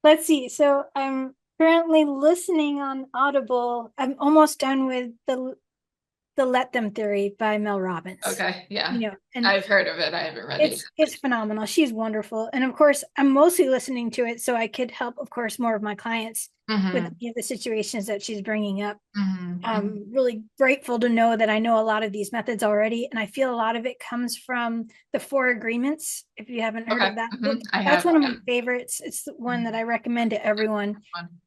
let's see. So I'm currently listening on Audible. I'm almost done with the Let Them theory by Mel Robbins. Okay, yeah. You know, and I've heard of it. I haven't read it it's phenomenal. She's wonderful. And of course, I'm mostly listening to it so I could help, of course, more of my clients yet. with the situations that she's bringing up. Hmm. I'm really grateful to know that I know a lot of these methods already. And I feel a lot of it comes from the Four Agreements. If you haven't heard Okay. of that book, Hmm. I that's have. one of Yeah. my favorites. It's the one that Mhm. I recommend to everyone.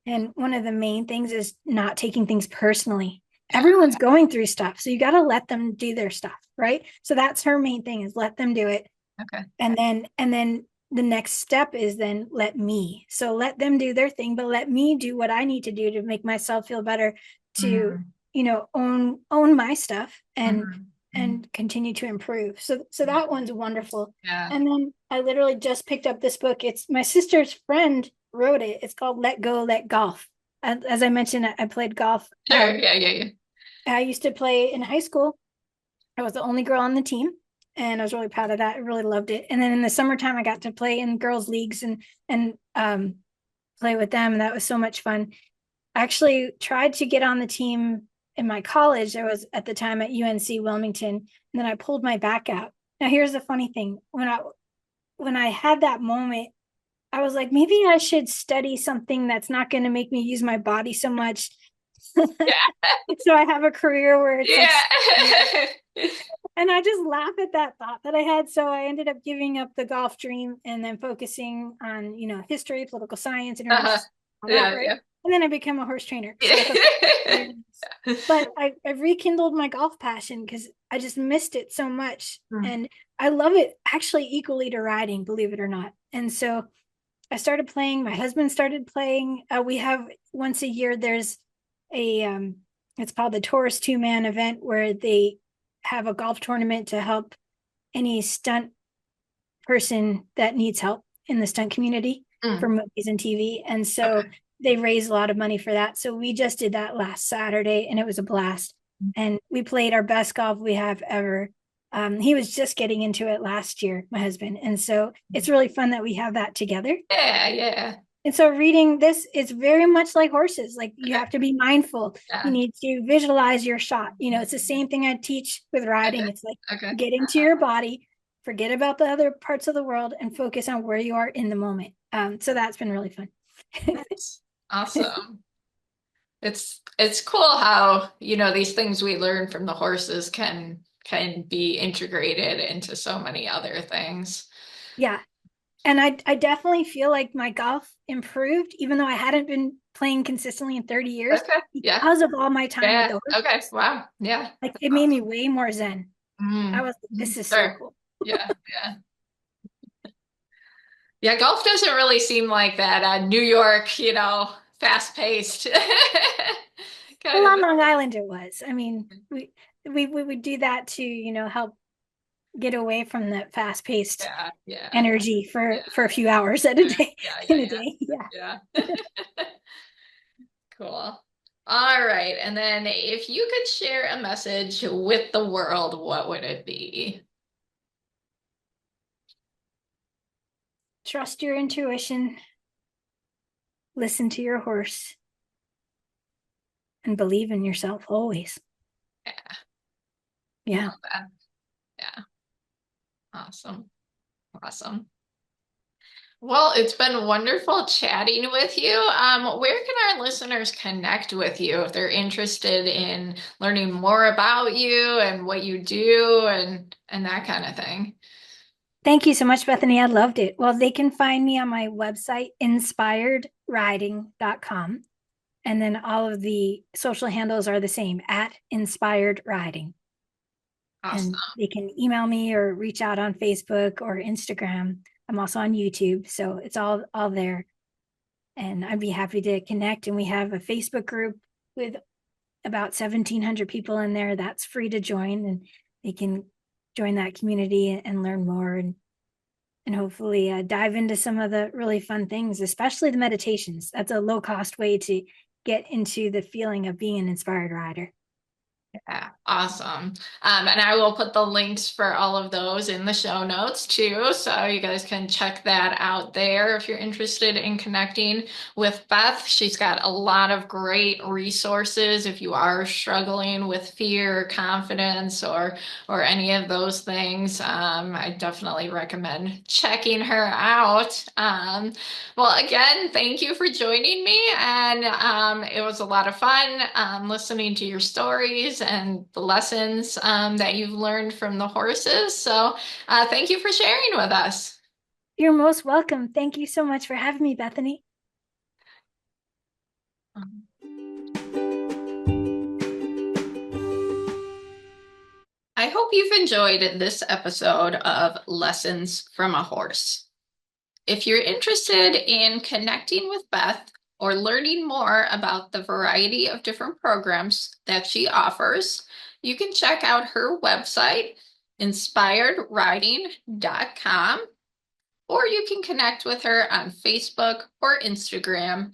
And one of the main things is not taking things personally. Yeah. Everyone's going through stuff. So you got to let them do their stuff, right? So that's her main thing is let them do it. Okay. And then the next step is then let me. So let them do their thing, but let me do what I need to do to make myself feel better, to, Hmm. own my stuff Hmm. Hmm. and continue to improve. So that one's wonderful. Yeah. And then I literally just picked up this book. It's my sister's friend wrote it. It's called Let Go, Let Golf. And as I mentioned, I played golf. Sure. Yeah. Yeah. Yeah. I used to play in high school. I was the only girl on the team, and I was really proud of that. I really loved it. And then in the summertime, I got to play in girls' leagues and play with them, and that was so much fun. I actually tried to get on the team in my college. I was at the time at UNC Wilmington, and then I pulled my back out. Now, here's the funny thing: when I had that moment, I was like, maybe I should study something that's not going to make me use my body so much. So I have a career where it's like, Yeah. Yeah. and I just laugh at that thought that I had. So I ended up giving up the golf dream and then focusing on, history, political science, Uh-huh. international, all that, Yeah. right? Yeah. And then I became a horse trainer. So I thought, Yeah. but I rekindled my golf passion because I just missed it so much. Hmm. And I love it actually equally to riding, believe it or not. And so I started playing. My husband started playing. We have once a year, there's a it's called the Taurus Two Man event where they have a golf tournament to help any stunt person that needs help in the stunt community for Mm. movies and TV. And so Okay. they raise a lot of money for that. So we just did that last Saturday and it was a blast. And we played our best golf we have ever. He was just getting into it last year, my husband. And so it's really fun that we have that together. Yeah. Yeah. And so reading this is very much like horses. Like you Okay. have to be mindful. You Yeah. need to visualize your shot. It's the same thing I teach with riding. It's like Okay. get into your body, forget about the other parts of the world, and focus on where you are in the moment. So that's been really fun. That's awesome. It's cool how, these things we learn from the horses can be integrated into so many other things. Yeah. And I definitely feel like my golf improved, even though I hadn't been playing consistently in 30 years Okay. Yeah. because of all my time with Yeah. the Okay. horses. Wow. Yeah. Like it made me Awesome. way more zen. I Mm. was like, this is so Sure. cool. Yeah. Yeah. Yeah. Golf doesn't really seem like that. New York, fast paced. Kind Well, of. on Long Island it was. I mean, we would do that to, help get away from the fast-paced Yeah. Yeah. energy Yeah. for a few hours at a Yeah. day Yeah. in Yeah. a Yeah. day. Yeah. Yeah. Cool. All right. And then if you could share a message with the world, what would it be? Trust your intuition, listen to your horse, and believe in yourself always. Yeah. Yeah. Love that. Yeah. Awesome. Awesome. Well, it's been wonderful chatting with you. Where can our listeners connect with you if they're interested in learning more about you and what you do and that kind of thing? Thank you so much, Bethany. I loved it. Well, they can find me on my website, inspired inspiredriding.com. And then all of the social handles are the same at Inspired Riding. Awesome. And they can email me or reach out on Facebook or Instagram. I'm also on YouTube, so it's all there. And I'd be happy to connect. And we have a Facebook group with about 1,700 people in there. That's free to join, and they can join that community and learn more and hopefully dive into some of the really fun things, especially the meditations. That's a low cost way to get into the feeling of being an inspired rider. Yeah, awesome. And I will put the links for all of those in the show notes too, so you guys can check that out there if you're interested in connecting with Beth. She's got a lot of great resources if you are struggling with fear, confidence, or any of those things. I definitely recommend checking her out. Well, again, thank you for joining me, and it was a lot of fun listening to your stories and the lessons that you've learned from the horses. So thank you for sharing with us. You're most welcome. Thank you so much for having me, Bethany. I hope you've enjoyed this episode of Lessons from a Horse. If you're interested in connecting with Beth or learning more about the variety of different programs that she offers, you can check out her website, inspiredriding.com, or you can connect with her on Facebook or Instagram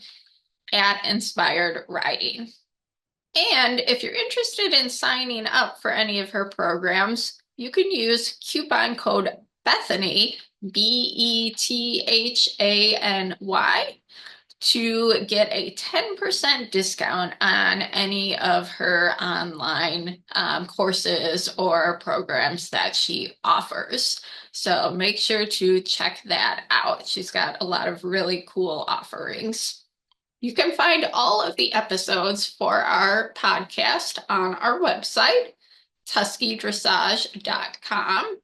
at Inspired Riding. And if you're interested in signing up for any of her programs, you can use coupon code Bethany, BETHANY, to get a 10% discount on any of her online courses or programs that she offers. So make sure to check that out. She's got a lot of really cool offerings. You can find all of the episodes for our podcast on our website, tuskydressage.com,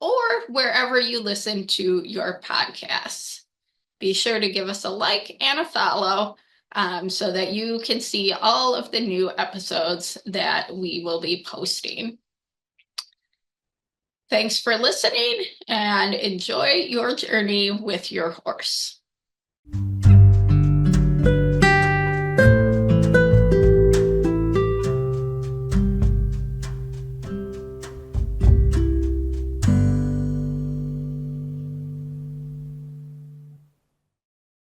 or wherever you listen to your podcasts. Be sure to give us a like and a follow so that you can see all of the new episodes that we will be posting. Thanks for listening and enjoy your journey with your horse.